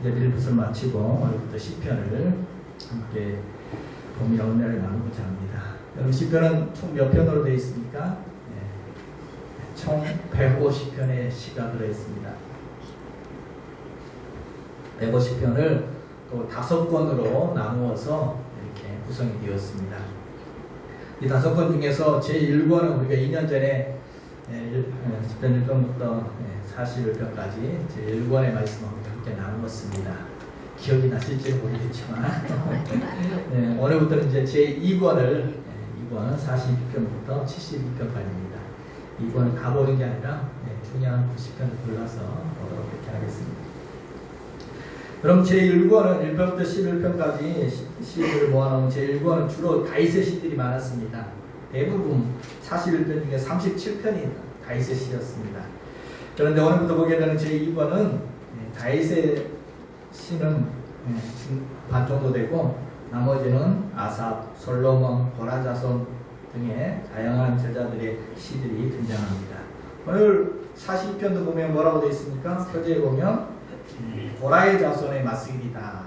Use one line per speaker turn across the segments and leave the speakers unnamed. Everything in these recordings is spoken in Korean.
이제 밀붓을 마치고 오늘부터 시편을 함께 봄이와 은혜를 나누고자 합니다. 여러분 시편은 총 몇 편으로 되어 있습니까? 총 150편의 시가 들어있습니다. 150편을 또 5권으로 나누어서 이렇게 구성이 되었습니다. 이 5권 중에서 제1권은 우리가 2년 전에 10편 1편부터 41편까지 제1권의 말씀을 함께 나누었습니다. 기억이 나실지 모르겠지만 오늘부터는 이제 제2권을 2권 42편부터 72편까지입니다. 2권을 다 보는 게 아니라 중요한 90편을 골라서 보도록 그렇게 하겠습니다. 그럼 제1권은 1편부터 11편까지 시를 모아놓은 제1권은 주로 다윗의 시들이 많았습니다. 대부분 41편 중에 37편이 다윗의 시였습니다. 그런데 오늘부터 보게 되는 제2권은 다윗의 시는 반 정도 되고 나머지는 아삽, 솔로몬, 고라자손 등의 다양한 제자들의 시들이 등장합니다. 오늘 42편도 보면 뭐라고 되어 있습니까? 표제에 보면 고라의 자손의 마스길이다.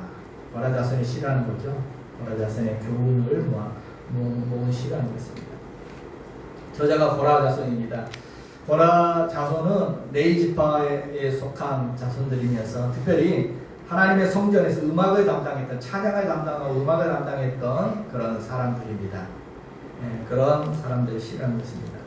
고라 자손의 시라는 거죠. 고라 자손의 교훈을 모은 시라는 것입니다. 저자가 고라 자손입니다. 고라 자손은 레위지파에 속한 자손들이면서 특별히 하나님의 성전에서 음악을 담당했던, 찬양을 담당하고 음악을 담당했던 그런 사람들입니다. 그런 사람들의 시라는 것입니다.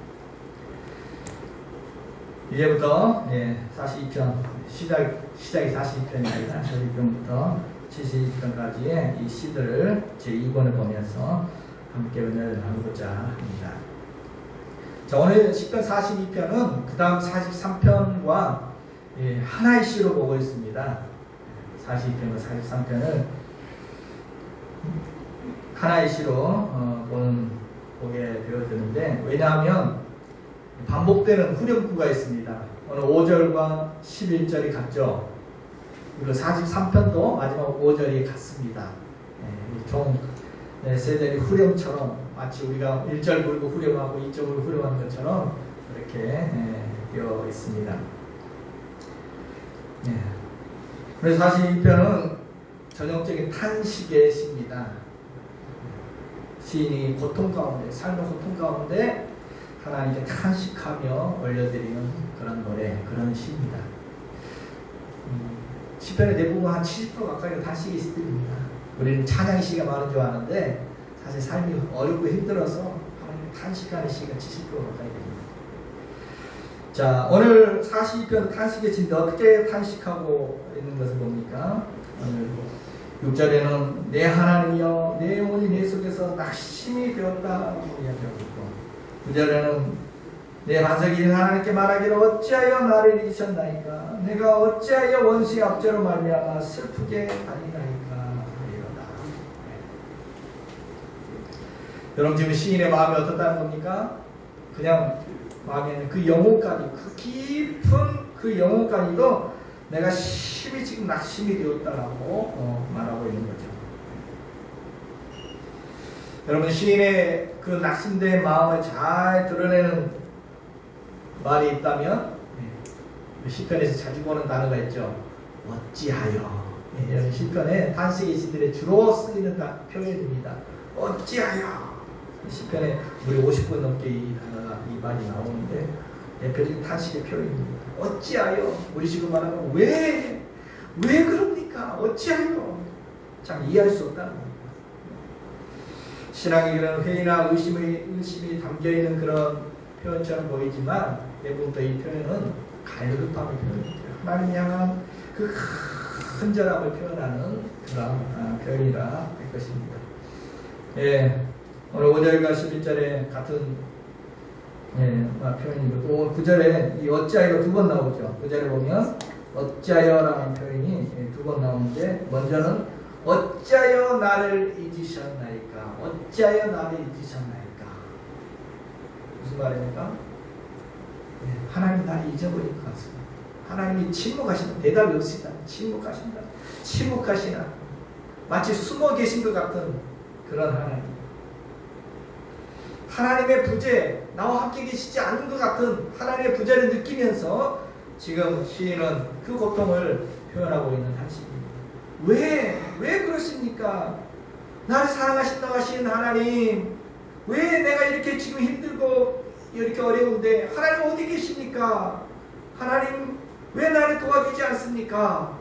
이제부터 42편 시작이 42편입니다. 42편부터 72편까지의 이 시들을 제2권을 보면서 함께 은혜를 나누고자 합니다. 자, 오늘 10편 42편은 그 다음 43편과 하나의 시로 보고 있습니다. 42편과 43편을 하나의 시로 보게 되어지는데, 왜냐하면 반복되는 후렴구가 있습니다. 오늘 5절과 11절이 같죠. 그리고 43편도 마지막 5절이 같습니다. 총 3절이 후렴처럼 마치 우리가 1절 부르고 후렴하고 2절을 후렴하는 것처럼 이렇게 되어 있습니다. 그래서 42편은 전형적인 탄식의 시입니다. 시인이 고통 가운데, 삶의 고통 가운데 하나님께 탄식하며 올려드리는 그런 노래, 그런 시입니다. 시편의 대부분 한 70% 가까이가 탄식의 시들입니다. 우리는 찬양 시가 많은 줄 아는데 사실 삶이 어렵고 힘들어서 하나님 탄식하는 시가 70% 가까이 됩니다. 자, 오늘 42편 탄식의 시인데 어떻게 탄식하고 있는 것을 봅니까? 오늘 6절에는 내 하나님이여 내 영혼이 내 속에서 낙심이 되었다고 이야기하고 있고, 9절에는 내 반석이 하나님께 말하기를 어찌하여 나를 잊으셨나이까, 내가 어찌하여 원수의 압제로 말미암아 슬프게 아니나이까 하리로다. 여러분 지금 시인의 마음이 어떻다는 겁니까? 그냥 마음에는 그 영혼까지, 그 깊은 그 영혼까지도 내가 심히 지금 낙심이 되었다라고 말하고 있는 거죠. 여러분 시인의 그 낙심된 마음을 잘 드러내는 말이 있다면 시편에서 자주 보는 단어가 있죠. 어찌하여. 여러분 시편에 탄식의 시들에 주로 쓰이는 표현입니다. 어찌하여. 시편에 우리 50분 넘게 이 단어가, 이 말이 나오는데 대표적인 탄식의 표현입니다. 어찌하여. 우리 지금 말하면 왜 그럽니까? 어찌하여. 참 이해할 수 없다는 겁니다. 신앙의 그런 회의나 의심이 담겨있는 그런 표현처럼 보이지만 대부분 이 표현은 갈급함을 표현합니다. 하나님 향한 그 큰절함을 표현하는 그런 표현이라 할 것입니다. 오늘 5절과 11절에 같은 표현이고, 또 9절에 이 어찌하여 두 번 나오죠. 9절에 보면 어찌하여라는 표현이 두 번 나오는데, 먼저는 어찌하여 나를 잊으셨나이까. 어찌하여 나를 잊으셨나이까. 무슨 말입니까? 하나님 나를 잊어버린 것 같습니다. 하나님이 침묵하신다. 대답이 없으시다. 침묵하시나. 마치 숨어 계신 것 같은 그런 하나님. 하나님의 부재, 나와 함께 계시지 않은 것 같은 하나님의 부재를 느끼면서 지금 시인은 그 고통을 표현하고 있는 한식입니다. 왜 그러십니까? 나를 사랑하신다고 하신 하나님, 왜 내가 이렇게 지금 힘들고 이렇게 어려운데 하나님 어디 계십니까? 하나님 왜 나를 도와주지 않습니까?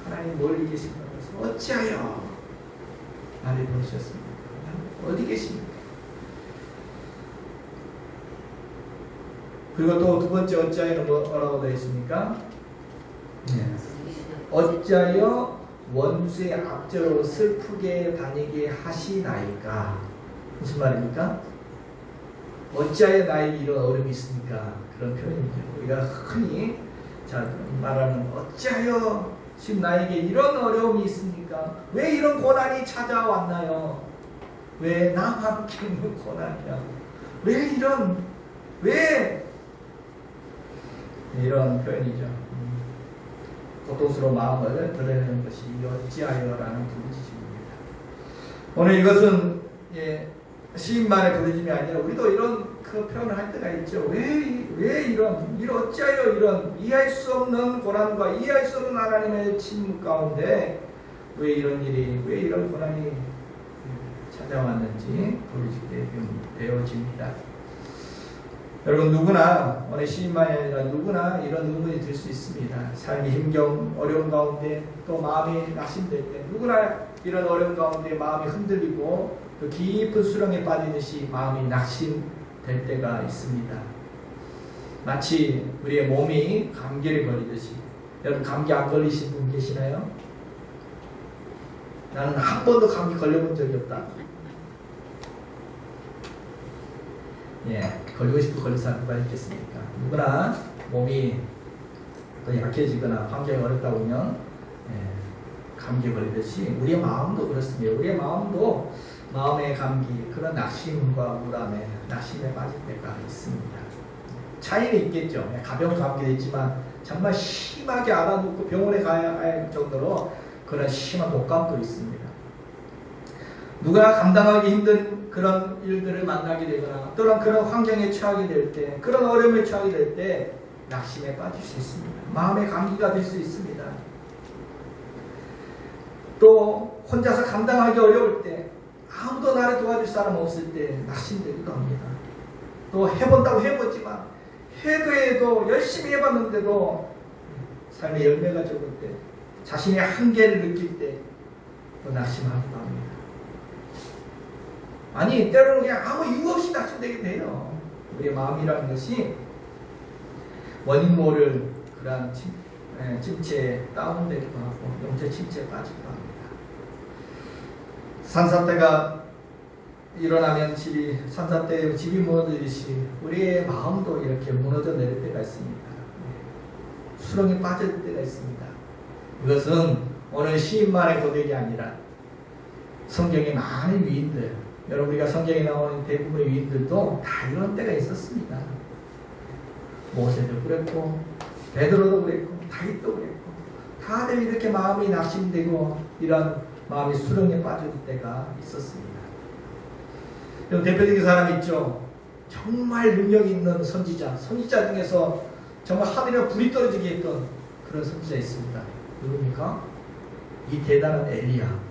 하나님 멀리 계십니까? 어찌하여 나를 도우셨습니까? 어디 계십니까? 그리고 또 두 번째 어찌하여는 뭐라고 되어 있습니까? 네. 어찌하여 원수의 앞제로 슬프게 다니게 하시나이까? 무슨 말입니까? 어찌하여 나에게 이런 어려움이 있습니까? 그런 표현입니다. 우리가 흔히 말하는 어찌하여 지금 나에게 이런 어려움이 있습니까? 왜 이런 고난이 찾아왔나요? 왜 나만 겪는 고난이야? 왜 이런 표현이죠. 고통스러운 마음을 드러내는 것이 어찌하여라는 부르짖음입니다. 오늘 이것은 시인만의 부르짖음이 아니라 우리도 이런 그 표현을 할 때가 있죠. 왜 이런 어찌하여 이런 이해할 수 없는 고난과 이해할 수 없는 하나님의 침묵 가운데 왜 이런 고난이 찾아왔는지 부르짖게 되어집니다. 여러분 누구나 오늘 시인만이 아니라 누구나 이런 의문이 들 수 있습니다. 삶이 힘겨운 어려운 가운데 또 마음이 낙심될 때 누구나 이런 어려운 가운데 마음이 흔들리고 또 깊은 수렁에 빠지듯이 마음이 낙심될 때가 있습니다. 마치 우리의 몸이 감기를 걸리듯이. 여러분 감기 안 걸리신 분 계시나요? 나는 한 번도 감기 걸려본 적이 없다. 걸리고 싶고 걸린 사람 누가 있겠습니까? 누구나 몸이 또 약해지거나 환경이 어렵다 보면 감기에 걸리듯이 우리의 마음도 그렇습니다. 우리의 마음도 마음의 감기, 그런 낙심과 우람에 낙심에 빠질 때가 있습니다. 차이는 있겠죠. 가벼운 감기도 있지만 정말 심하게 알아놓고 병원에 가야 할 정도로 그런 심한 독감도 있습니다. 누가 감당하기 힘든 그런 일들을 만나게 되거나 또는 그런 환경에 처하게 될 때, 그런 어려움에 처하게 될 때 낙심에 빠질 수 있습니다. 마음의 감기가 될 수 있습니다. 또 혼자서 감당하기 어려울 때, 아무도 나를 도와줄 사람 없을 때 낙심되기도 합니다. 또 해본다고 해보지만 해도 열심히 해봤는데도 삶의 열매가 적을 때, 자신의 한계를 느낄 때 또 낙심하기도 합니다. 아니 때로는 그냥 아무 이유 없이 낙심되게 돼요. 우리의 마음이라는 것이 원인 모를 그러한 침체에 다운되기도 하고 영적 침체에 빠지기도 합니다. 산사태가 일어나면 산사태에 집이 무너지듯이 우리의 마음도 이렇게 무너져 내릴 때가 있습니다. 수렁에 빠질 때가 있습니다. 이것은 오늘 시인만의 고백이 아니라 성경의 많은 위인들, 여러분 우리가 성경에 나오는 대부분의 위인들도 다 이런 때가 있었습니다. 모세도 그랬고 베드로도 그랬고 다윗도 그랬고 다들 이렇게 마음이 낙심되고 이런 마음이 수렁에 빠질 때가 있었습니다. 대표적인 사람이 있죠. 정말 능력 있는 선지자 중에서 정말 하늘에 불이 떨어지게 했던 그런 선지자 있습니다. 누굽니까? 이 대단한 엘리야.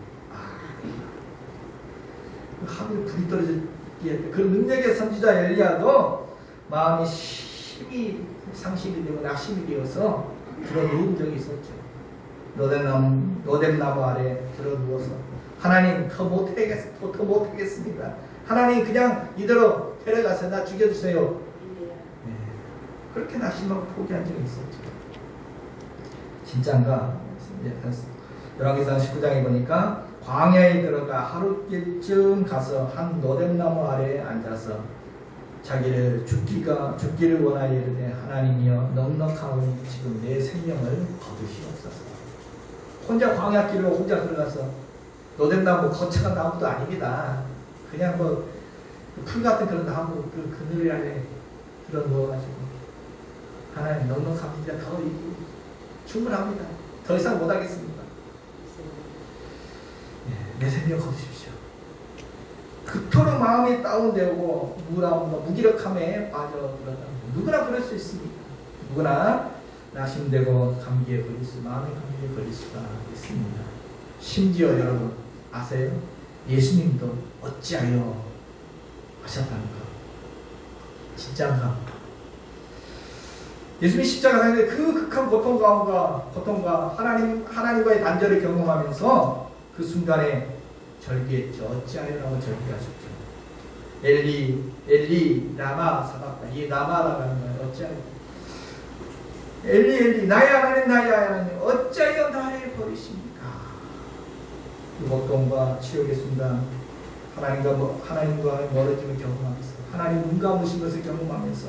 하늘에 불이 떨어지게 했던 그 능력의 선지자 엘리야도 마음이 심히 상심이 되고 낙심이 되어서 들어누운 적이 있었죠. 노뎀나무 아래 들어누워서 하나님 더 못하겠습니다. 하나님 그냥 이대로 데려가서 나 죽여주세요. 그렇게 낙심하고 포기한 적이 있었죠. 진짜인가? 열왕기상 19장에 보니까 광야에 들어가 하루쯤 가서 한 노뎀나무 아래에 앉아서 자기를 죽기를 원하여 이르되 하나님이여 넉넉하오니 지금 내 생명을 거두시옵소서. 혼자 광야길로 혼자 들어가서 노뎀나무 거창한 나무도 아닙니다. 그냥 풀 같은 그런 나무 그 그늘 아래 들어 누워가지고 하나님 넉넉합니다. 더 충분합니다. 더 이상 못하겠습니다. 내 생명 거두십시오. 그토록 마음이 다운되고 무기력함에 빠져들었다. 누구나 그럴 수 있습니다. 누구나 낙심되고 감기에 마음의 감기에 걸릴 수가 있습니다. 심지어 여러분 아세요? 예수님도 어찌하여 하셨다는 거. 진짜인가? 예수님이 십자가에 그 극한 고통과 하나님과의 단절을 경험하면서 그 순간에 절기했죠. 어찌하여라고 절기하셨죠. 엘리 엘리 라마 사박다. 이 라마라고 하는 거예요. 어찌하여 엘리 엘리 나의 하나님 어찌하여 나를 버리십니까? 그 고통과 치욕의 순간 하나님과 멀어짐을 경험하면서 하나님 눈 감으신 것을 경험하면서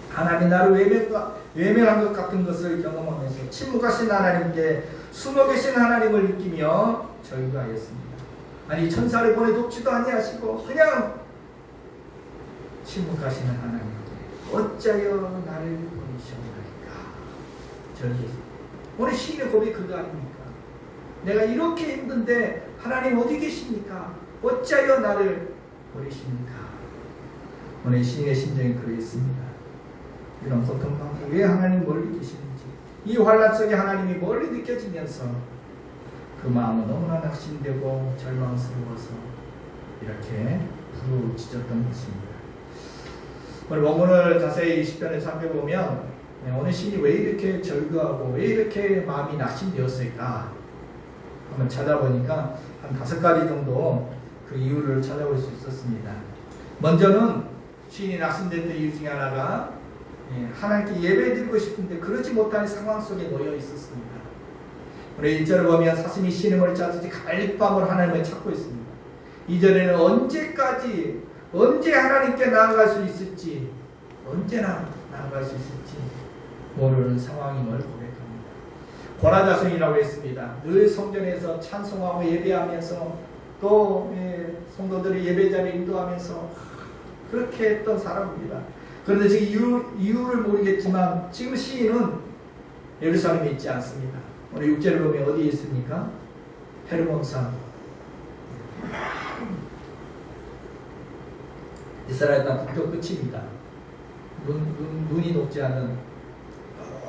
하나님 나를 외면한 것 같은 것을 경험하면서 침묵하신 하나님께 숨어 계신 하나님을 느끼며 절규하였습니다. 아니 천사를 보내 돕지도 아니하시고 그냥 침묵하시는 하나님께 어찌하여 나를 버리셨나이까 절규했습니다. 오늘 시인의 고백이 그거 아닙니까? 내가 이렇게 힘든데 하나님 어디 계십니까? 어찌하여 나를 버리십니까? 오늘 시인의 심정이 그러했습니다. 이런 고통 가운데 왜 하나님 멀리 계시는지, 이 환란 속에 하나님이 멀리 느껴지면서 그 마음은 너무나 낙심되고 절망스러워서 이렇게 부르짖었던 것입니다. 오늘 원문을 자세히 20편을 살펴보면 오늘 시인이 왜 이렇게 절규하고 왜 이렇게 마음이 낙심되었을까 한번 찾아보니까 한 5가지 정도 그 이유를 찾아볼 수 있었습니다. 먼저는 시인이 낙심됐던 이유 중에 하나가 하나님께 예배드리고 싶은데 그러지 못하는 상황 속에 놓여 있었습니다. 우리 1절을 보면 사슴이 시인의 머리 짜듯이 갈밤을 하나님을 찾고 있습니다. 2절에는 언제 하나님께 나아갈 수 있을지, 언제나 나아갈 수 있을지 모르는 상황임을 고백합니다. 고라자손이라고 했습니다. 늘 성전에서 찬송하고 예배하면서 또 성도들의 예배자를 인도하면서 그렇게 했던 사람입니다. 그런데 지금 이유를 모르겠지만 지금 시인은 예루살렘에 있지 않습니다. 오늘 6절을 보면 어디에 있습니까? 헤르몬산. 이스라엘 땅 북쪽 끝입니다. 눈이 녹지 않은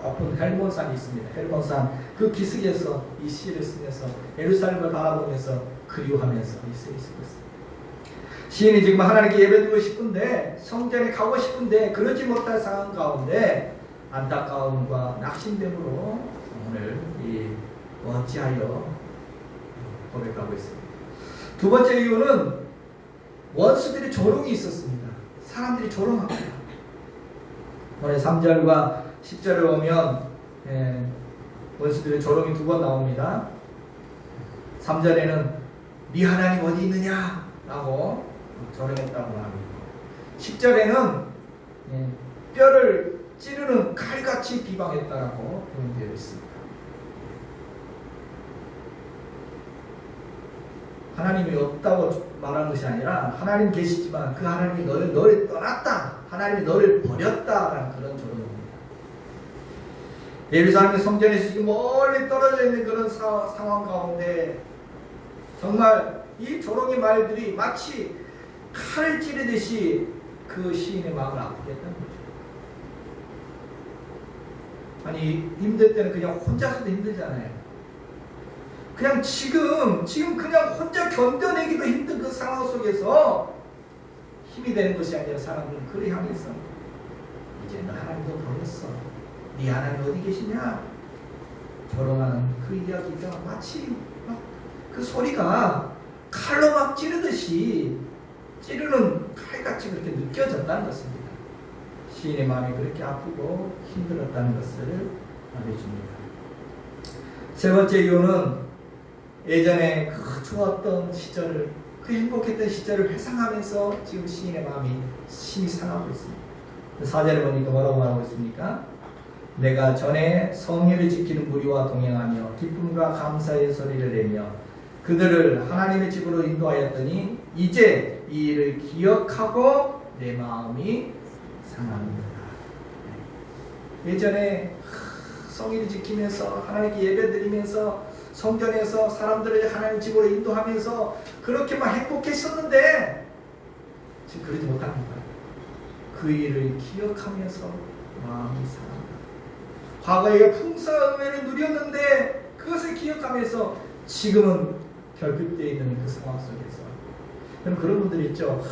높은 헬몬산이 있습니다. 헬몬산 그 기슭에서 이 시를 쓰면서 예루살렘을 바라보면서 그리워하면서 이 시를 쓰고 있습니다. 시인이 지금 하나님께 예배드리고 싶은데 성전에 가고 싶은데 그러지 못할 상황 가운데 안타까움과 낙심됨으로 오늘 어찌하여 고백하고 있습니다. 두 번째 이유는 원수들의 조롱이 있었습니다. 사람들이 조롱합니다. 오늘 3절과 10절을 보면 원수들의 조롱이 2번 나옵니다. 3절에는 네 하나님 어디 있느냐 라고 조롱했다고 합니다. 10절에는 뼈를 찌르는 칼같이 비방했다라고 표현되어 있습니다. 하나님이 없다고 말하는 것이 아니라 하나님 계시지만 그 하나님이 너를 떠났다, 하나님이 너를 버렸다라는 그런 조롱입니다. 예루살렘 성전에서 지금 멀리 떨어져 있는 그런 상황 가운데 정말 이 조롱의 말들이 마치 칼을 찌르듯이 그 시인의 마음을 아프게 했던 거죠. 아니 힘들 때는 그냥 혼자서도 힘들잖아요. 그냥 지금 그냥 혼자 견뎌내기도 힘든 그 상황 속에서 힘이 되는 것이 아니라 사람들은 그를 향해서 이제 너 하나님도 버렸어. 네 하나님 어디 계시냐? 조롱하는 그 이야기가 마치 그 소리가 칼로 막 찌르듯이 찌르는 칼같이 그렇게 느껴졌다는 것입니다. 시인의 마음이 그렇게 아프고 힘들었다는 것을 말해줍니다. 세 번째 이유는 예전에 그 좋았던 시절을, 그 행복했던 시절을 회상하면서 지금 시인의 마음이 심히 상하고 있습니다. 4절에 보니까 뭐라고 말하고 있습니까? 내가 전에 성례를 지키는 무리와 동행하며 기쁨과 감사의 소리를 내며 그들을 하나님의 집으로 인도하였더니 이제 이 일을 기억하고 내 마음이 상합니다. 예전에 성일을 지키면서 하나님께 예배드리면서 성전에서 사람들을 하나님 집으로 인도하면서 그렇게 막 행복했었는데 지금 그러지 못합니다. 그 일을 기억하면서 마음이 상합니다. 과거에 풍성한 은혜를 누렸는데 그것을 기억하면서 지금은 결핍되어 있는 그 상황 속에서 그런 분들이 있죠.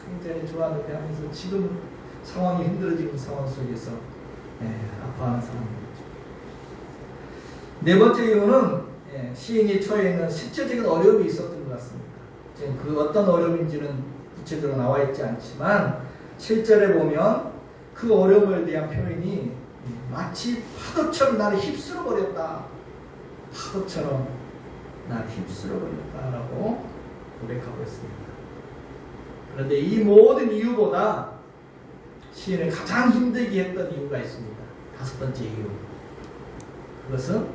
굉장히 좋아하는데 하면서 지금 상황이 힘들어지는 상황 속에서 아파하는 사람입니다. 네 번째 이유는 시인이 처해 있는 실제적인 어려움이 있었던 것 같습니다. 지금 그 어떤 어려움인지는 구체적으로 나와 있지 않지만 7절에 보면 그 어려움에 대한 표현이 마치 파도처럼 나를 휩쓸어 버렸다. 파도처럼 나를 휩쓸어 버렸다라고 고백하고 있습니다. 그런데 이 모든 이유보다 시인을 가장 힘들게 했던 이유가 있습니다. 다섯 번째 이유. 그것은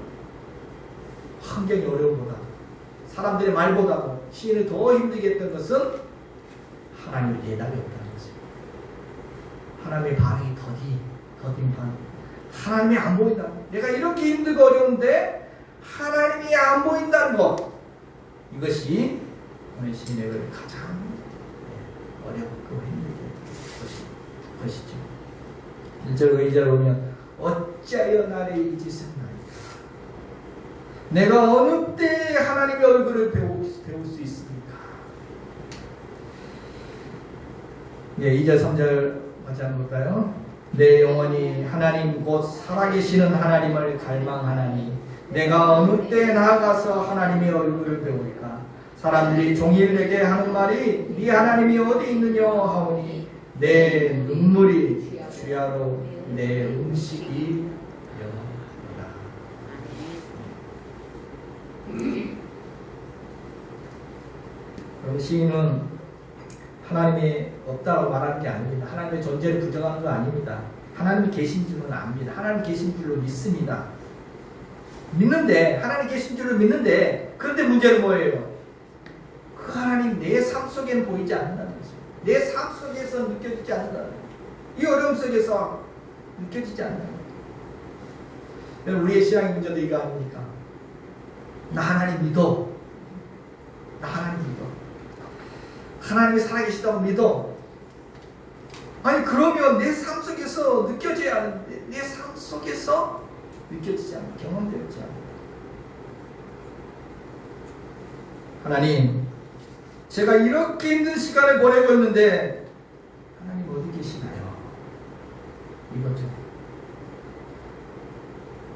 환경의 어려움보다 사람들의 말보다도 시인을 더 힘들게 했던 것은 하나님의 대답이 없다는 것입니다. 하나님의 반응이 더딘 반응. 하나님이 안 보인다. 내가 이렇게 힘들고 어려운데 하나님이 안 보인다는 것. 이것이 오늘 시인의 가장 어렵고 힘들게 했던 것이죠. 1절과 2절을 보면 어찌하여 나를 잊으셨나이까. 내가 어느 때 하나님의 얼굴을 배울 수 있습니까? 2절 3절 같이 한번 볼까요? 내 영혼이 하나님 곧 살아계시는 하나님을 갈망하나니 내가 어느 때 나아가서 하나님의 얼굴을 배울까. 사람들이 종일 내게 하는 말이 네 하나님이 어디 있느냐 하오니 내 눈물이 주야로 내 음식이 영원하다. 그럼 시인은 하나님이 없다고 말하는 게 아닙니다. 하나님의 존재를 부정하는 거 아닙니다. 하나님이 계신 줄은 압니다. 하나님 계신 줄로 믿습니다. 믿는데 하나님 계신 줄로 믿는데 그런데 문제는 뭐예요? 그 하나님 내 삶 속에는 보이지 않는다는 거죠. 내 삶 속에서 느껴지지 않는다는 거죠. 이 어려움 속에서 느껴지지 않는다는 거죠. 우리의 신앙의 문제도 이거 아닙니까? 나 하나님 믿어. 나 하나님 믿어. 하나님이 살아계시다고 믿어. 아니 그러면 내 삶 속에서 느껴져야 하는데 내 삶 속에서 느껴지지 않아. 경험되지 않아. 하나님 제가 이렇게 힘든 시간을 보내고 있는데 하나님 어디 계시나요? 이거죠.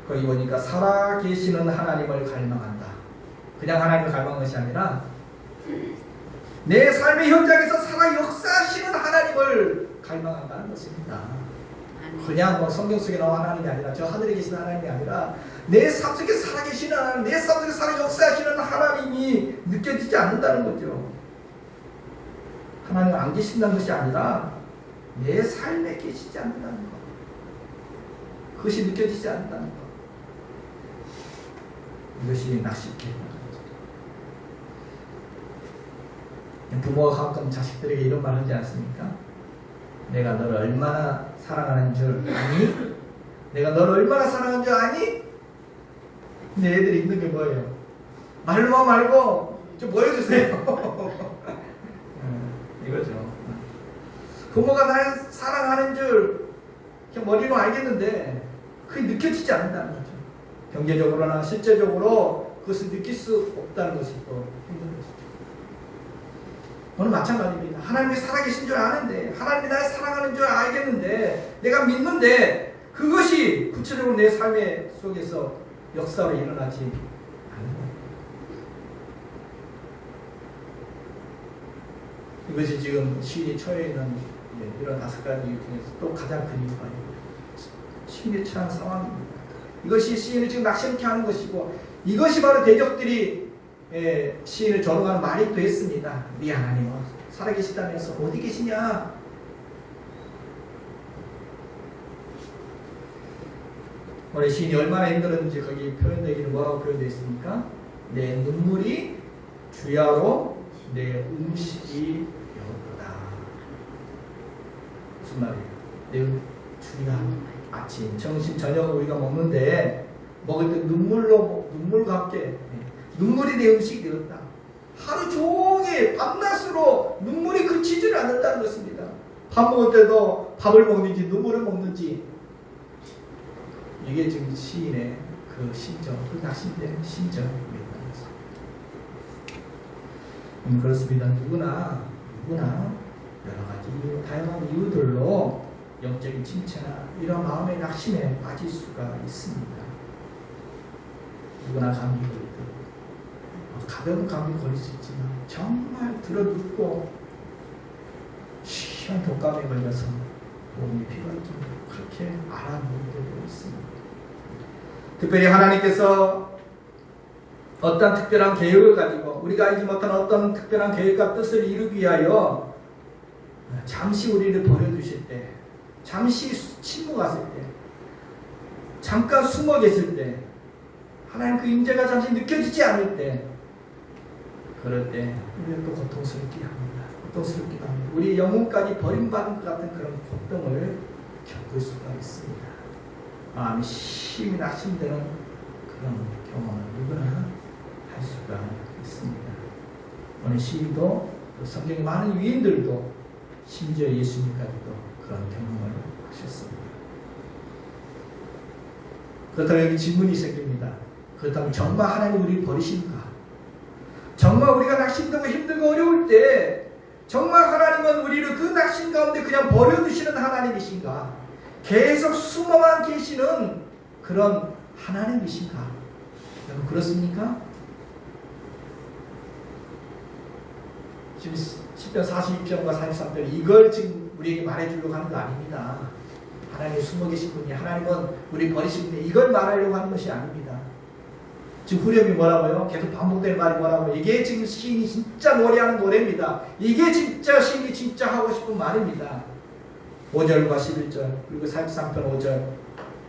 거기 보니까 살아계시는 하나님을 갈망한다. 그냥 하나님을 갈망하는 것이 아니라 내 삶의 현장에서 살아 역사하시는 하나님을 갈망한다는 것입니다. 그냥 성경 속에 나온 하나님이 아니라 저 하늘에 계시는 하나님이 아니라 내 삶 속에 살아계시는 하나님, 내 삶 속에 살아 역사하시는 하나님이 느껴지지 않는다는 거죠. 하나님 안 계신다는 것이 아니라 내 삶에 계시지 않는다는 것. 그것이 느껴지지 않는다는 것. 이것이 낚시게 부모가 가끔 자식들에게 이런 말 하지 않습니까? 내가 너를 얼마나 사랑하는 줄 아니? 내가 너를 얼마나 사랑하는 줄 아니? 근데 애들이 있는 게 뭐예요? 말로만 말고 좀 보여주세요. 이거죠. 부모가 날 사랑하는 줄 그냥 머리로 알겠는데 그게 느껴지지 않는다는 거죠. 경제적으로나 실제적으로 그것을 느낄 수 없다는 것이 또 힘든 것이죠. 오늘 마찬가지입니다. 하나님이 살아계신 줄 아는데 하나님이 날 사랑하는 줄 알겠는데 내가 믿는데 그것이 구체적으로 내 삶의 속에서 역사로 일어나지 않는 거예요. 이것이 지금 시인이 처해 있는 이런 5가지 이유 중에서 또 가장 큰 이유가 시인이 처한 상황입니다. 이것이 시인을 지금 낙심케 하는 것이고 이것이 바로 대적들이 시인을 조롱하는 말이 됐습니다. 네 하나님 살아계시다면서 어디 계시냐? 오늘 시인이 얼마나 힘들었는지 거기 표현되기는 뭐라고 표현되어 있습니까? 내 눈물이 주야로 내 음식이 되었다. 무슨 말이에요? 내 주야 아침, 점심, 저녁을 우리가 먹는데 먹을 때 눈물과 함께 눈물이 내 음식이 되었다. 하루 종일 밤낮으로 눈물이 그치지를 않는다는 것입니다. 밥 먹을 때도 밥을 먹는지 눈물을 먹는지 이게 지금 시인의 그 심정, 그 낙심된 심정입니다. 그렇습니다. 누구나 여러 가지 이유, 다양한 이유들로 영적인 침체나 이런 마음의 낙심에 빠질 수가 있습니다. 누구나 감기 걸리고 가벼운 감기 걸릴 수 있지만 정말 들어눕고 심한 독감에 걸려서 도움이 필요할 정도로 그렇게 알아놓은 분들도 있습니다. 특별히 하나님께서 어떤 특별한 계획을 가지고 우리가 알지 못한 어떤 특별한 계획과 뜻을 이루기 위하여 잠시 우리를 버려두실 때, 잠시 침묵했을 때, 잠깐 숨어 계실 때, 하나님 그 임재가 잠시 느껴지지 않을 때, 그럴 때 우리가 또 고통스럽게 합니다. 고통스럽기도 합니다. 우리 영혼까지 버림받은 것 같은 그런 고통을 겪을 수가 있습니다. 마음이 심히 낙심되는 그런 경험을 누구나 할 수가 있습니다. 오늘 시인도 성경의 많은 위인들도 심지어 예수님까지도 그런 경험을 하셨습니다. 그렇다면 여기 질문이 생깁니다. 그렇다면 정말 하나님 우리를 버리십니까? 정말 우리가 낙심되고 힘들고 어려울 때 정말 하나님은 우리를 그 낙심 가운데 그냥 버려두시는 하나님이신가? 계속 숨어만 계시는 그런 하나님이신가? 여러분 그렇습니까? 지금 10편 42편과 43편 이걸 지금 우리에게 말해주려고 하는 거 아닙니다. 하나님이 숨어 계신 분이, 하나님은 우리 버리신 분이, 이걸 말하려고 하는 것이 아닙니다. 지금 후렴이 뭐라고요? 계속 반복되는 말이 뭐라고요? 이게 지금 시인이 진짜 노래하는 노래입니다. 이게 진짜 시인이 진짜 하고 싶은 말입니다. 5절과 11절 그리고 43편 5절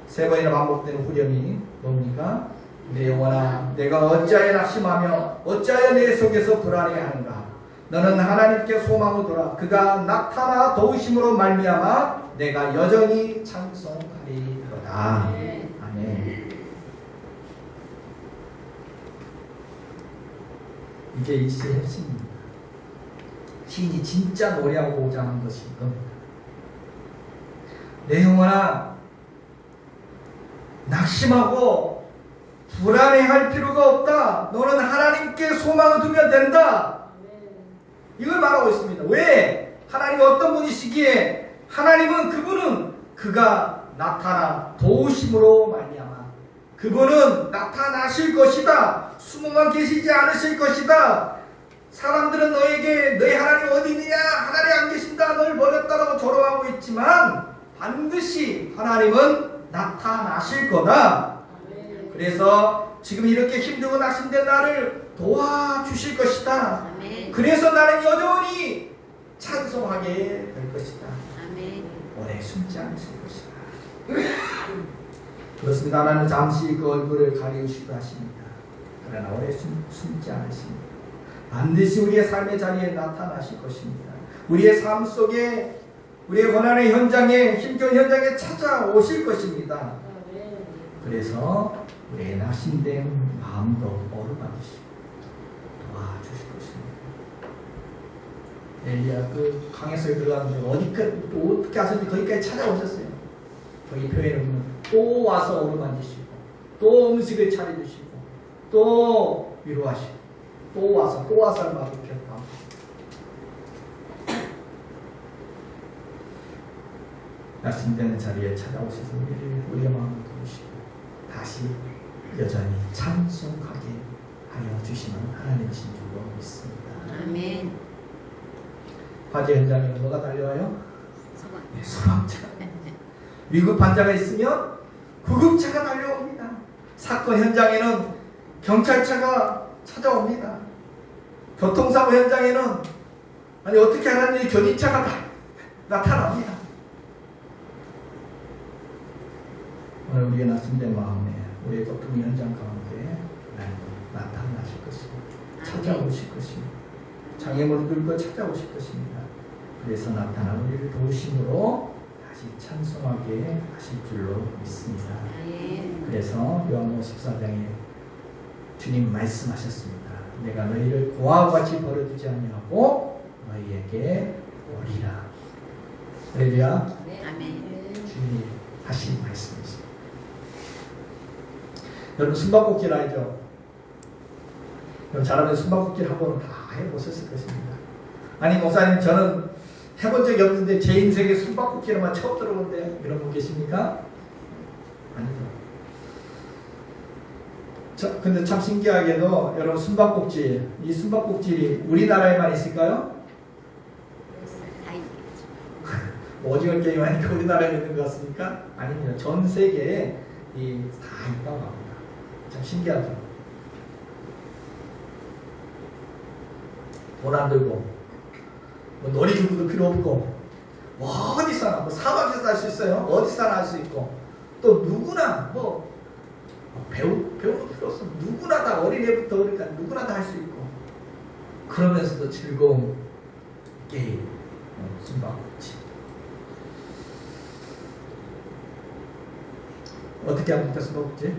세 번이나 반복되는 후렴이 뭡니까? 내 영혼아 내가 어찌하여 낙심하며 어찌하여 내 속에서 불안해하는가? 너는 하나님께 소망을 둬라. 그가 나타나 도우심으로 말미암아 내가 여전히 찬송하리로다. 아멘. 이게 이 시의 핵심입니다. 시인이 진짜 노래하고자 하는 것이 이겁니다. 내 영혼아 낙심하고 불안해할 필요가 없다. 너는 하나님께 소망을 두면 된다. 이걸 말하고 있습니다. 왜? 하나님이 어떤 분이시기에 하나님은 그가 나타나 도우심으로 말미암아 그분은 나타나실 것이다. 숨어만 계시지 않으실 것이다. 사람들은 너에게 너희 하나님 어디 있느냐? 하나님 안 계신다. 너를 버렸다라고 조롱하고 있지만 반드시 하나님은 나타나실 거다. 그래서 지금 이렇게 힘들고 낙심된 나를 도와주실 것이다. 그래서 나는 여전히 찬송하게 될 것이다. 오래 숨지 않으실 것이다. 그렇습니다. 하나님은 잠시 그 얼굴을 가리우시기도 하십니다. 그러나 오래 숨지 않으십니다. 반드시 우리의 삶의 자리에 나타나실 것입니다. 우리의 삶 속에 우리의 고난의 현장에 힘겨운 현장에 찾아오실 것입니다. 그래서 우리의 낙심된 마음도 어루만지시고 도와주실 것입니다. 엘리야 그 강에서 들어갔는데 어떻게 하셨는지 거기까지 찾아오셨어요. 거기 표현을 보면 또 와서 어루만지시고 또 음식을 차려주시고 또 위로하시고 또 와서 마음을 펴고 낙심되는 자리에 찾아오셔서 우리의 마음을 도우시고 다시 여전히 찬송하게 하여 주시는 하나님이신 줄로 믿습니다.
아멘.
화재 현장에 뭐가 달려와요? 네, 소방차가. 위급한 자가 있으면 구급차가 달려옵니다. 사건 현장에는 경찰차가 찾아옵니다. 교통사고 현장에는 어떻게 하나님의 견인차가 나타납니다. 오늘 우리의 낙심된 마음에 우리의 고통 현장 가운데 나타나실 것입니다. 찾아오실 것입니다. 장애물을 들고 찾아오실 것입니다. 그래서 나타나 우리를 도우심으로 다시 찬송하게 하실 줄로 믿습니다. 그래서 요한복음 14장에 주님 말씀하셨습니다. 내가 너희를 고아와 같이 버려두지 아니하고 너희에게 오리라. 할렐루야.
아멘.
주님이 하신 말씀이십니다. 여러분 숨바꼭질 알죠? 여러분 잘하면 숨바꼭질 한 번은 다 해보셨을 것입니다. 아니 목사님 저는 해본 적이 없는데 제 인생에 숨바꼭질만 처음 들어본대요. 이런 분 계십니까? 아니죠. 근데 참 신기하게도 여러분 숨바꼭질, 이 숨바꼭질이 우리나라에만 있을까요? 오징어 게임 하니까 우리나라에 있는 것 같습니까? 아닙니다. 전 세계에 다 있다고 합니다. 참 신기하죠. 돈 안 들고 뭐 놀이기구도 필요 없고 어디서나 뭐 사막에서 할 수 있어요. 어디서나 할 수 있고 또 누구나 뭐 배우도 필요 없어. 누구나 다 어린애부터 어른까지 누구나 다 할 수 있고 그러면서도 즐거운 게임 숨바꼭질. 어떻게 합니까 숨바꼭질?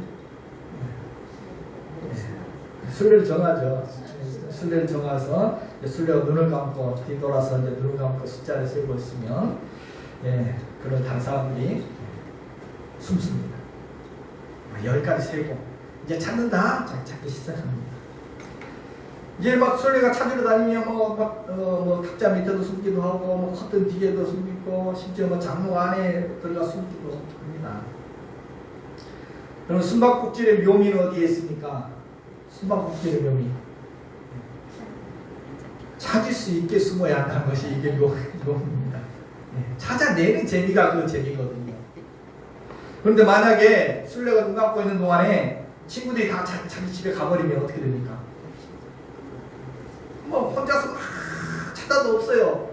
순례를 정하죠. 순례를 정해서 순례가 눈을 감고 뒤돌아서 이제 눈을 감고 숫자를 세고 있으면 그런 다른 사람들이 숨습니다. 10가지 세고 이제 찾는다. 찾기 시작합니다. 이제 막 순례가 찾으러 다니면 뭐 탁자 밑에도 숨기도 하고 뭐 커튼 뒤에도 숨기고 심지어 뭐 장로 안에 들어가 숨기도 합니다. 그럼 숨바꼭질의 묘미는 어디에 있습니까? 숨바꼭질의 묘미. 찾을 수 있게 숨어야 한다는 것이 이게 묘미입니다. 찾아내는 재미가 그 재미거든요. 그런데 만약에 순례가 눈 감고 있는 동안에 친구들이 다 자기 집에 가버리면 어떻게 됩니까? 뭐 혼자서 막 찾아도 없어요.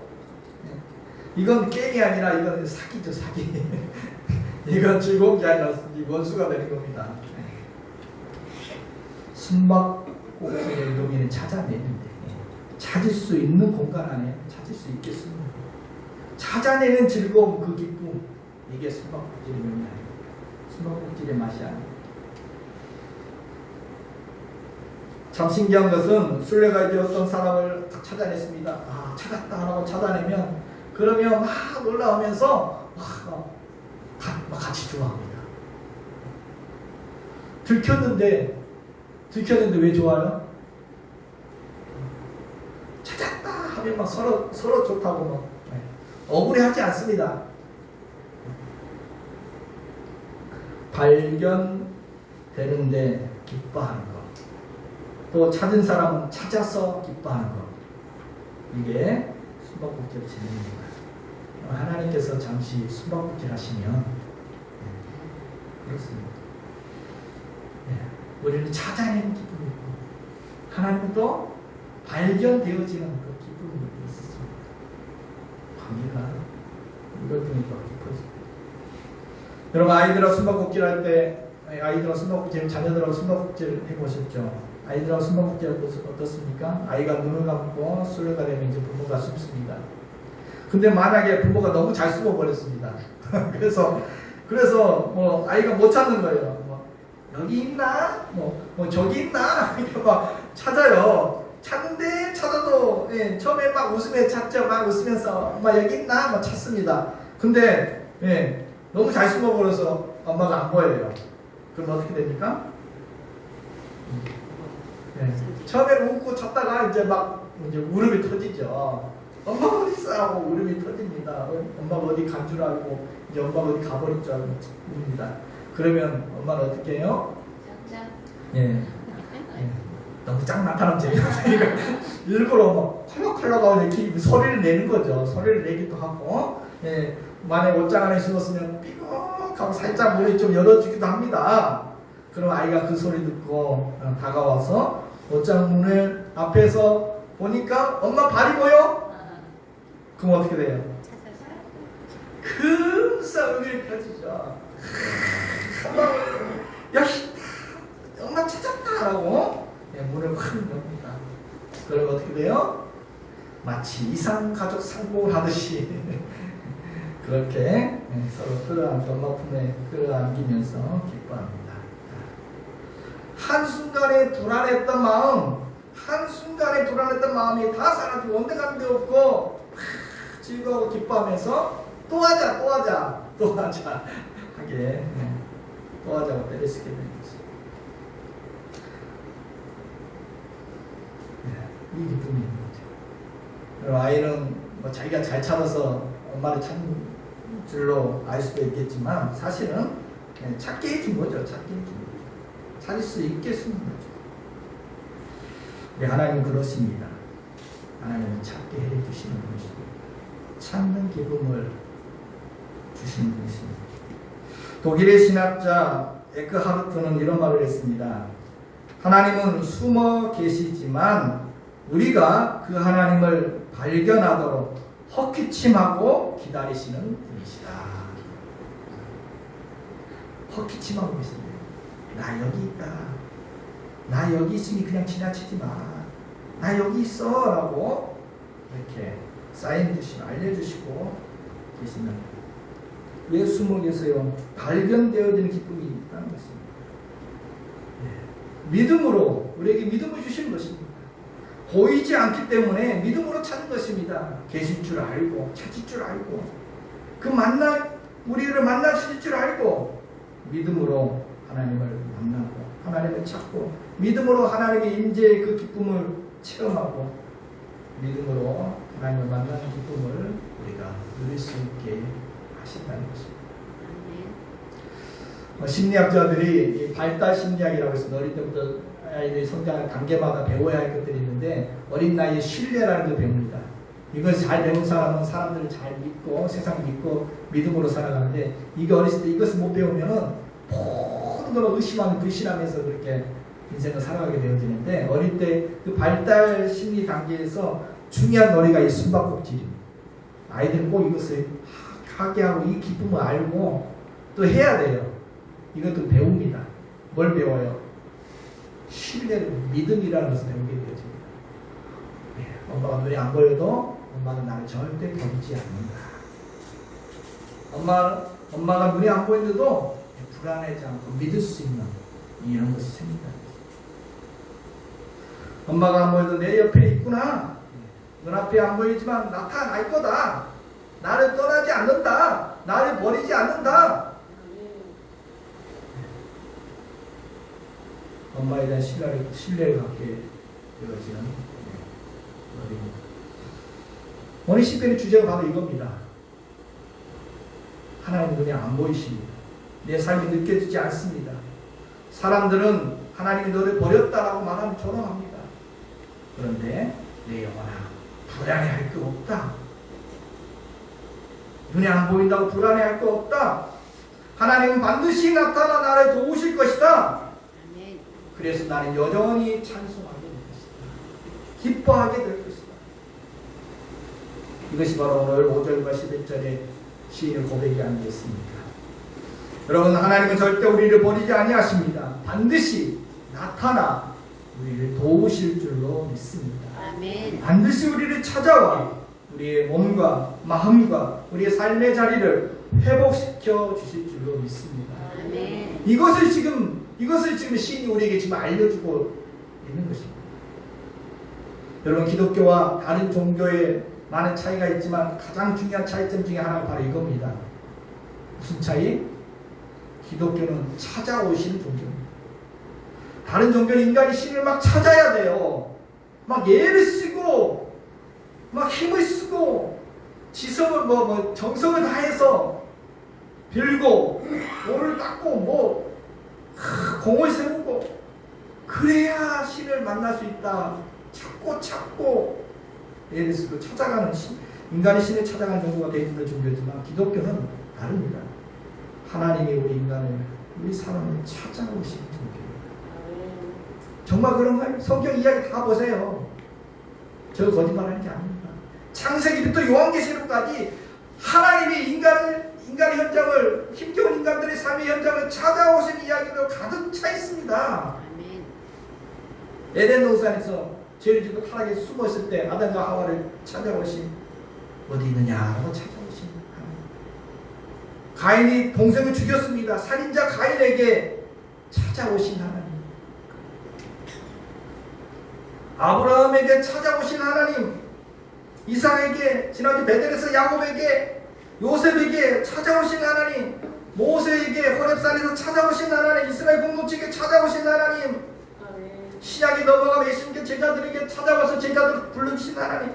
이건 게임이 아니라 이건 사기죠, 사기. 이건 즐거운 게 아니라 원수가 되는 겁니다. 숨바꼭질의 묘미는 찾아내는데 찾을 수 있는 공간 안에 찾을 수 있게 쓰는 거예요. 찾아내는 즐거움, 그 기쁨, 이게 숨바꼭질의 묘미 아닙니다. 숨바꼭질의 맛이 아닙니다. 참 신기한 것은 순례가 이제 어떤 사람을 딱 찾아냈습니다. 아, 찾았다 라고 찾아내면 그러면 막 올라오면서 같이 좋아합니다. 들켰는데 왜 좋아요? 찾았다 하면 막 서로 좋다고 막 억울해하지 않습니다. 발견되는데 기뻐하는 것, 또 찾은 사람은 찾아서 기뻐하는 것, 이게 숨바꼭질 재미입니다. 하나님께서 잠시 숨바꼭질 하시면 그렇습니다. 우리는 찾아내는 기쁨이 있고 하나님은 또 발견되어지는 그 기쁨이 있습니다. 관계가 이걸 통해 더 깊어집니다. 여러분 아이들하고 숨바꼭질 할 때 아이들하고 숨바꼭질 자녀들하고 숨바꼭질 해보셨죠? 아이들하고 숨바꼭질 어떻습니까? 아이가 눈을 감고 순례가 되면 이제 부모가 숨습니다. 근데 만약에 부모가 너무 잘 숨어버렸습니다. 그래서 뭐 아이가 못 찾는 거예요. 뭐 여기 있나? 뭐 저기 있나? 이렇게 막 찾아요. 찾는데 찾아도 처음에 막 웃으며 찾죠. 막 웃으면서 엄마 여기 있나? 막 찾습니다. 근데 너무 잘 숨어버려서 엄마가 안 보여요. 그럼 어떻게 됩니까? 처음에는 웃고 찾다가 이제 울음이 터지죠. 엄마가 어디 있어? 하고 울음이 터집니다. 엄마가 어디 간 줄 알고 이제 엄마가 어디 가버린 줄 알고 웁니다. 그러면 엄마는 어떻게 해요? 너무 짱 나타나면 재미없으니까 일부러 막 컬럭컬럭하고 이렇게 소리를 내는 거죠. 소리를 내기도 하고 만약에 옷장 안에 숨었으면 삐걱하고 살짝 문을 좀 열어주기도 합니다. 그럼 아이가 그 소리 듣고 다가와서 옷장 문을 앞에서 보니까 엄마 발이 보여? 그럼 어떻게 돼요? 금세 얼굴이 펴지죠. 역시 엄마 찾았다라고 문을 확 엽니다. 그럼 어떻게 돼요? 마치 이상가족 상봉을 하듯이 그렇게 서로 끌어안고 엄마 품에 끌어안기면서 기뻐합니다. 한순간에 불안했던 마음이 다 사라지고 온데간데 없고 즐거워 기뻐하면서 또 하자 하게 또 하자고 때려 쓰게 되는 거죠. 이 기쁨이 있는 거죠. 아이는 뭐 자기가 잘 찾아서 엄마를 찾는 줄로 알 수도 있겠지만 사실은 그냥 찾게 해준 거죠. 찾게 해준 거죠. 찾을 수 있게 쓰는 거죠. 네, 하나님은 그렇습니다. 하나님은 찾게 해주시는 분이시고 찾는 기쁨을 주시는 분이십니다. 독일의 신학자 에크하르트는 이런 말을 했습니다. 하나님은 숨어 계시지만 우리가 그 하나님을 발견하도록 헛기침하고 기다리시는 분이시다. 헛기침하고 계신데 나 여기 있다. 나 여기 있으니 그냥 지나치지 마. 나 여기 있어 라고 이렇게 사인 주시고 알려주시고 계시는 왜 숨어 계세요? 발견되어지는 기쁨이 있다는 것입니다. 믿음으로 우리에게 믿음을 주시는 것입니다. 보이지 않기 때문에 믿음으로 찾는 것입니다. 계실 줄 알고 찾을 줄 알고 우리를 만나실 줄 알고 믿음으로 하나님을 만나고 하나님을 찾고 믿음으로 하나님의 임재의 그 기쁨을 체험하고 믿음으로 하나님을 만나는 기쁨을 우리가 누릴 수 있게 하신다는 것입니다. 심리학자들이 발달 심리학이라고 해서 어릴 때부터 아이들이 성장하는 단계마다 배워야 할 것들이 있는데 어린 나이에 신뢰라는 걸 배웁니다. 이걸 잘 배운 사람은 사람들을 잘 믿고 세상 믿고 믿음으로 살아가는데 이게 어렸을 때 이것을 못 배우면은 모든 걸 의심하면 불신하면서 그렇게 인생을 살아가게 되어지는데 어릴 때 그 발달 심리 단계에서 중요한 놀이가 이 숨바꼭질입니다. 아이들은 꼭 이것을 하게 하고 이 기쁨을 알고 또 해야 돼요. 이것도 배웁니다. 뭘 배워요? 신뢰를 믿음이라는 것을 배우게 되어집니다. 엄마가 눈에 안 보여도 엄마는 나를 절대 버리지 않는다. 엄마가 눈에 안 보이는데도 불안하지 않고 믿을 수 있는 이런 것이 생긴다. 엄마가 안 보여도 내 옆에 있구나. 눈앞에 안 보이지만 나타날 거다. 나를 떠나지 않는다. 나를 버리지 않는다. 엄마에 대한 신뢰를 갖게 되어지는 어린이입니다. 오늘 시편의 주제가 바로 이겁니다. 하나님 눈에 안 보이십니다. 내 삶이 느껴지지 않습니다. 사람들은 하나님이 너를 버렸다라고 말하면 조롱합니다. 그런데 내 영혼아 불안해할 거 없다. 눈에 안 보인다고 불안해할 거 없다. 하나님은 반드시 나타나 나를 도우실 것이다. 그래서 나는 여전히 찬송하게 될 것이다. 기뻐하게 될 것이다. 이것이 바로 오늘 5절과 11절의 시인의 고백이 아니겠습니까? 여러분 하나님은 절대 우리를 버리지 아니하십니다. 반드시 나타나 우리를 도우실 줄로 믿습니다. 아멘. 반드시 우리를 찾아와 우리의 몸과 마음과 우리의 삶의 자리를 회복시켜 주실 줄로 믿습니다. 아멘. 이것을 지금 시인이 우리에게 지금 알려주고 있는 것입니다. 여러분 기독교와 다른 종교에 많은 차이가 있지만 가장 중요한 차이점 중에 하나가 바로 이겁니다. 무슨 차이? 기독교는 찾아오시는 종교입니다. 다른 종교는 인간이 신을 막 찾아야 돼요. 막 예를 쓰고 막 힘을 쓰고 지성을 정성을 다해서 빌고 돌을 닦고 공을 세우고 그래야 신을 만날 수 있다. 찾고 예를 쓰고 찾아가는 인간이 신을 찾아가는 종교가 되어 있는 종교지만 기독교는 다릅니다. 하나님이 우리 사람을 찾아오시는 종교입니다. 정말 그런가요? 성경 이야기 다 보세요. 저 거짓말하는 게 아닙니다. 창세기부터 요한계시록까지 하나님이 인간의 현장을 힘겨운 인간들의 삶의 현장을 찾아오신 이야기로 가득 차 있습니다. 에덴 동산에서 죄를 짓고 타락에 숨어 있을 때 아담과 하와를 찾아오신 어디 있느냐고 찾아오신 하나님. 가인이 동생을 죽였습니다. 살인자 가인에게 찾아오신 하나님. 아브라함에게 찾아오신 하나님. 이삭에게 지난주 베델에서 야곱에게 요셉에게 찾아오신 하나님. 모세에게 호렙산에서 찾아오신 하나님. 이스라엘 공동체에게 찾아오신 하나님. 신약의
넘어가면 예수님께 제자들에게 찾아와서 제자들 불러주신 하나님,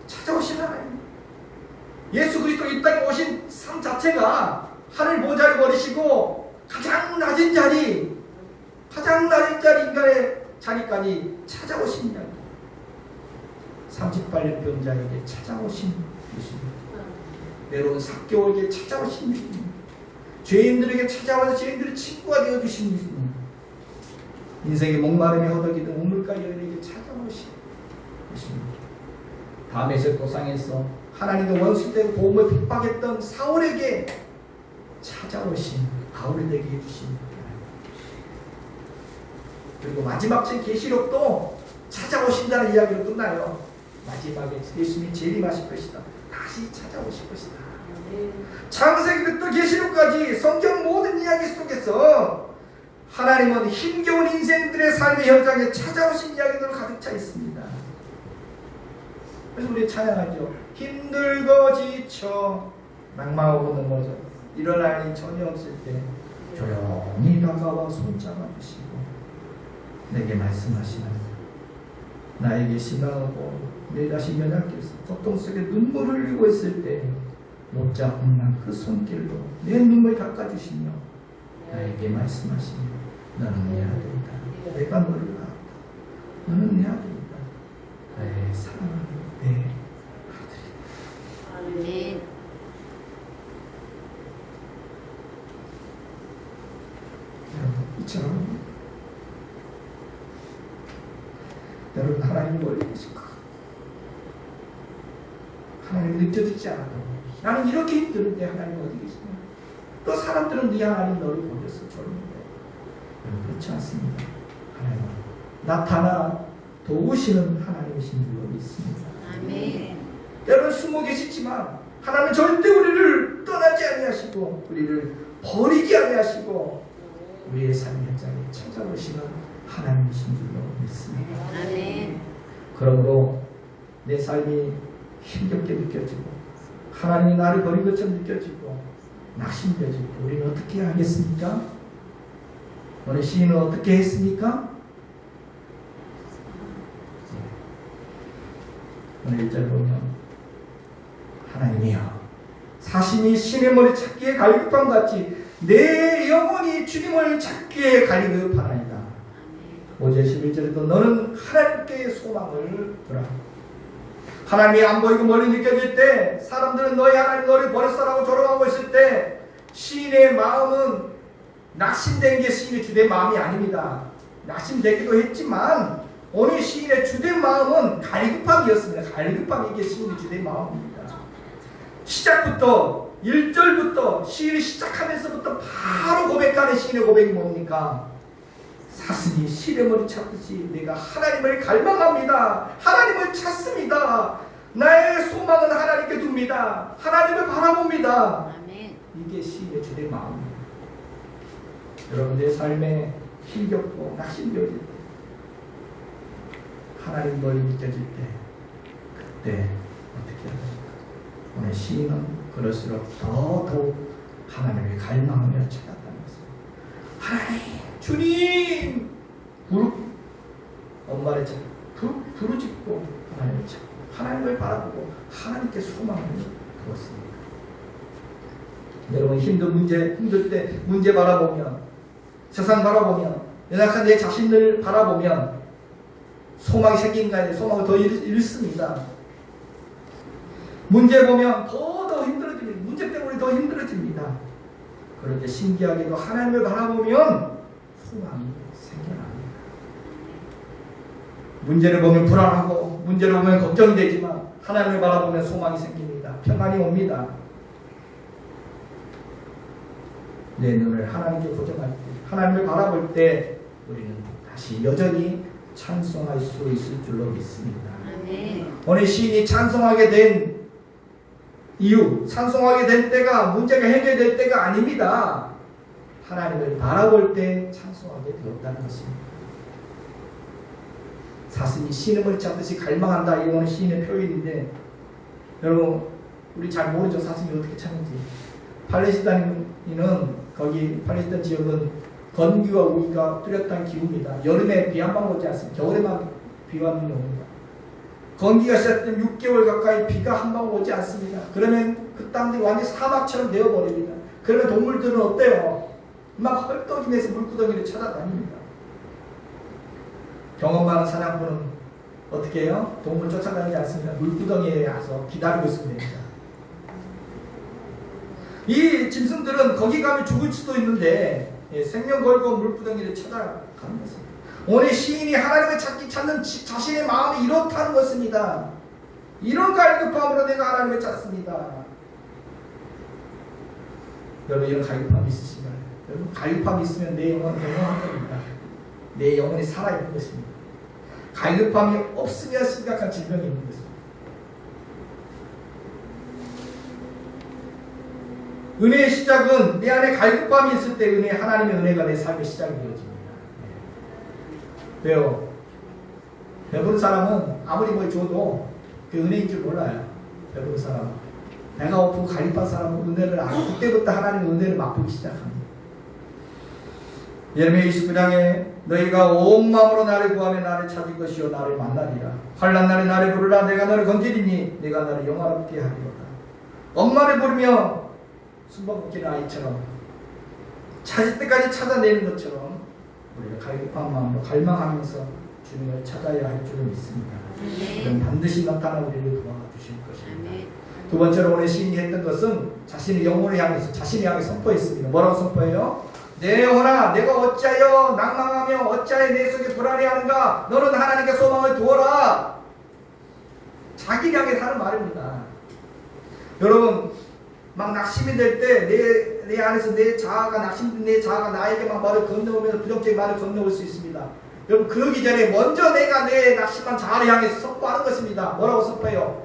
찾아오신 하나님, 예수 그리스도 이 땅에 오신 삶 자체가 하늘 보좌를 버리시고 가장 낮은 자리 인간의 자리까지 찾아오신 이야기. 38년 병자에게 찾아오신 예수님, 외로운 삭개오에게 찾아오신 예수님, 죄인들에게 찾아와서 죄인들의 친구가 되어주신 예수님, 인생의 목마름이 허덕이던 우물가 여인에게 찾아오신 예수님, 다메섹 도상에서 하나님의 원수되고 복음을 핍박했던 사울에게 찾아오신 바울이 되게 해주신 하나님. 그리고 마지막 책 계시록도 찾아오신다는 이야기로 끝나요. 마지막에 예수님이 재림하실 것이다. 다시 찾아오실 것이다. 창세기부터 계시록까지 성경 모든 이야기 속에서 하나님은 힘겨운 인생들의 삶의 현장에 찾아오신 이야기들로 가득 차 있습니다. 그래서 우리 찬양하죠. 힘들고 지쳐 낙망하고 넘어져 일어날 일이 전혀 없을 때 조용히 다가와 손잡아 주시고 내게 말씀하시는, 나에게 심하고 내 자신 연약해서 고통 속에 눈물을 흘리고 있을 때 못자 없는 그 손길로 내 눈물 닦아주시며 나에게 말씀하시며, 너는 내 아들이다. 내가 너를 낳았다. 너는 내 아들이다. 나의 사랑하는 내 아들이다.
아멘.
이처럼 여러분, 하나님 멀리 계실까? 하나님 느껴지지 않아도 나는 이렇게 힘드는데 하나님 어디 계시냐? 또 사람들은 네 하나님 너를 보겠어 저러는데 그렇지 않습니다. 하나님은 나타나 도우시는 하나님이신 줄로 믿습니다.
아멘.
여러분 숨어 계시지만 하나님은 절대 우리를 떠나지 아니하시고 우리를 버리지 아니하시고 우리의 삶 현장에 찾아오시는 하나님이신 줄로 믿습니다.
아멘.
그러므로 내 삶이 힘겹게 느껴지고 하나님이 나를 버린 것처럼 느껴지고 낙심되지고 우리는 어떻게 하겠습니까? 오늘 시인은 어떻게 했습니까? 오늘 1절 보면 하나님이여 사심이 신의 머리 찾기에 갈급함 같이 내 영혼이 주님을 찾기에 갈급하나이다. 5절 11절에도 너는 하나님께 소망을 두라. 하나님이 안 보이고 멀리 느껴질 때 사람들은 너희 하나님 너를 버렸어라고 조롱하고 있을 때 시인의 마음은 낙심된 게 시인의 주된 마음이 아닙니다. 낙심되기도 했지만 오늘 시인의 주된 마음은 갈급함이었습니다. 갈급함이 이게 시인의 주된 마음입니다. 시작부터 1절부터 시인이 시작하면서부터 바로 고백하는 시인의 고백이 뭡니까? 사슴이 실의 머리 찾듯이 내가 하나님을 갈망합니다. 하나님을 찾습니다. 나의 소망은 하나님께 둡니다. 하나님을 바라봅니다.
아멘.
이게 시인의 주된 마음입니다. 여러분 내 삶에 힘겹고 낙심되어질 때 하나님 멀리 느껴질 때 그때 어떻게 해야 됩니까? 오늘 시인은 그럴수록 더더욱 하나님을 갈망하며 찾았다는 것입니다. 하나님 주님 엄마를 찾고 부르짖고 하나님을 찾고 하나님을 바라보고 하나님께 소망을 두었습니다. 여러분 힘들 때 문제 바라보면 세상 바라보면 연약한 내 자신을 바라보면 소망이 생긴다니 소망을 더 잃습니다. 문제 보면 더 힘들어집니다. 문제 때문에 더 힘들어집니다. 그런데 신기하게도 하나님을 바라보면 소망이 생겨납니다. 문제를 보면 불안하고 문제를 보면 걱정이 되지만 하나님을 바라보면 소망이 생깁니다. 평안이 옵니다. 내 눈을 하나님께 고정할 때 하나님을 바라볼 때 우리는 다시 여전히 찬송할 수 있을 줄로 믿습니다.
아멘.
오늘 시인이 찬송하게 된 이유, 찬송하게 된 때가 문제가 해결될 때가 아닙니다. 하나님을 바라볼 때 찬송하게 되었다는 것입니다. 사슴이 신음을 찾듯이 갈망한다. 이거는 시인의 표현인데 여러분 우리 잘 모르죠. 사슴이 어떻게 찾는지. 팔레스타인은 거기 팔레스타인 지역은 건기와 우기가 뚜렷한 기후입니다. 여름에 비 한 방 오지 않습니다. 겨울에만 비와 눈이 옵니다. 건기가 시작되면 6개월 가까이 비가 한 방 오지 않습니다. 그러면 그 땅들이 완전히 사막처럼 되어버립니다. 그러면 동물들은 어때요? 막 헐떡이면서 물구덩이를 찾아다닙니다. 경험 많은 사냥꾼은 어떻게 해요? 동물 쫓아다니지 않습니다. 물구덩이에 와서 기다리고 있으면 됩니다. 이 짐승들은 거기 가면 죽을 수도 있는데 생명 걸고 물구덩이를 찾아가는 것입니다. 오늘 시인이 하나님을 찾는 자신의 마음이 이렇다는 것입니다. 이런 갈급함으로 내가 하나님을 찾습니다. 여러분 이런 갈급함이 있으신가요? 여러분 갈급함이 있으면 내 영혼은 영원한 겁니다. 내 영혼이 살아있는 것입니다. 갈급함이 없으면 심각한 질병이 있는 것입니다. 은혜의 시작은 내 안에 갈급함이 있을 때 하나님의 은혜가 내 삶의 시작이 되어집니다. 왜요? 배부른 사람은 아무리 뭘 줘도 그 은혜인 줄 몰라요. 배부른 사람은. 배가 고프고 갈급한 사람은 은혜를 알고 그때부터 하나님의 은혜를 맛보기 시작합니다. 예레미야 29장에 너희가 온 마음으로 나를 구하며 나를 찾을 것이요 나를 만나리라. 환난 날에 나를 부르라. 내가 너를 건지리니 내가 너를 영화롭게 하리로다. 엄마를 부르며 숨바꼭질 아이처럼 찾을 때까지 찾아내는 것처럼 우리가 갈급한 마음으로 갈망하면서 주님을 찾아야 할 줄을 믿습니다. 그럼 반드시 나타나 우리를 도와주실 것입니다. 두 번째로 오늘 시인이 했던 것은 자신의 영혼을 향해서 자신을 향해 선포했습니다. 뭐라고 선포해요? 내 영혼아 내가 어찌하여 낭망하며 어찌하여 내 속에 불안해하는가? 너는 하나님께 소망을 두어라. 자기를 향해 하는 말입니다. 여러분 막 낙심이 될 때 내 안에서 내 자아가 낙심된 내 자아가 나에게 막 말을 건너오면서 부정적인 말을 건너올 수 있습니다. 여러분 그러기 전에 먼저 내가 내 낙심한 자아를 향해서 선포하는 것입니다. 뭐라고 선포해요?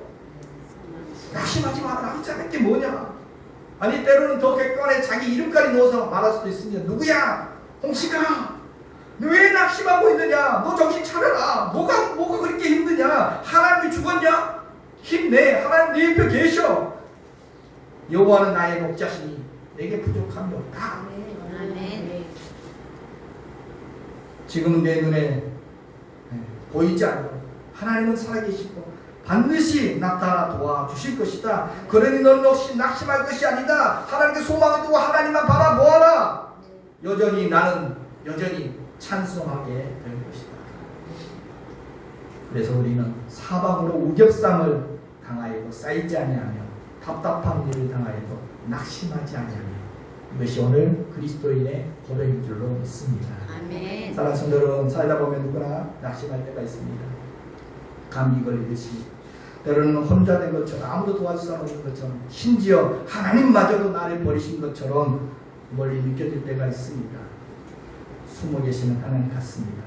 낙심하지 마라. 낙심하는 게 뭐냐? 아니 때로는 더 객관에 자기 이름까지 넣어서 말할 수도 있습니다. 누구야? 홍식아 너 왜 낙심하고 있느냐? 너 정신 차려라. 뭐가 그렇게 힘드냐? 하나님이 죽었냐? 힘내. 하나님 네 옆에 계셔. 여호와는 나의 목자시니 내게 부족함이 없다.
아멘.
지금은 내 눈에 보이지 않고 하나님은 살아계시고 반드시 나타나 도와주실 것이다. 그러니 너는 역시 낙심할 것이 아니다. 하나님께 소망을 두고 하나님만 바라보아라. 나는 여전히 찬송하게 될 것이다. 그래서 우리는 사방으로 우격상을 당하여도 쌓이지 아니하며 답답한 일을 당하여도 낙심하지 아니하며 이것이 오늘 그리스도인의 고백인 줄로 믿습니다.
아멘.
사랑하는 성도 여러분, 살다 보면 누구나 낙심할 때가 있습니다. 감기 걸리듯이 때로는 혼자 된 것처럼 아무도 도와줄 사람 없는 것처럼 심지어 하나님마저도 나를 버리신 것처럼 멀리 느껴질 때가 있습니다. 숨어 계시는 하나님 같습니다.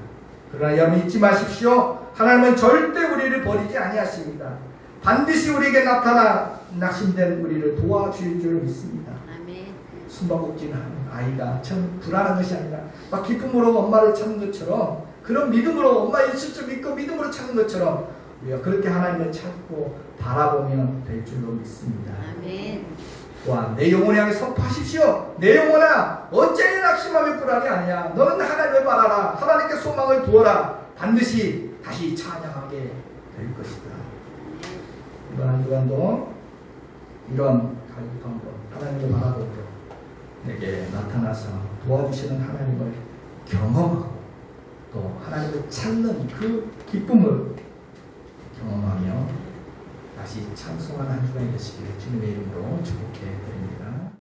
그러나 여러분 잊지 마십시오. 하나님은 절대 우리를 버리지 아니하십니다. 반드시 우리에게 나타나 낙심된 우리를 도와줄 줄 믿습니다.
아멘.
숨바꼭질하는 아이가 참 불안한 것이 아니라 막 기쁨으로 엄마를 찾는 것처럼 그런 믿음으로 엄마 있을 줄 믿고 믿음으로 찾는 것처럼 우리가 그렇게 하나님을 찾고 바라보면 될 줄로 믿습니다.
아멘.
또한 내 영혼을 향해 선포하십시오. 내 영혼아 어째 낙심하며 불안이 아니냐. 너는 하나님을 바라라. 하나님께 소망을 두어라. 반드시 다시 찬양하게 될 것이다. 이번 한 주간도 이런 갈급함으로 하나님을 바라보고 내게 나타나서 도와주시는 하나님을 경험하고 또 하나님을 찾는 그 기쁨을 경험하며 다시 찬송하는 한 주간이 되시기를 주님의 이름으로 축복해 드립니다.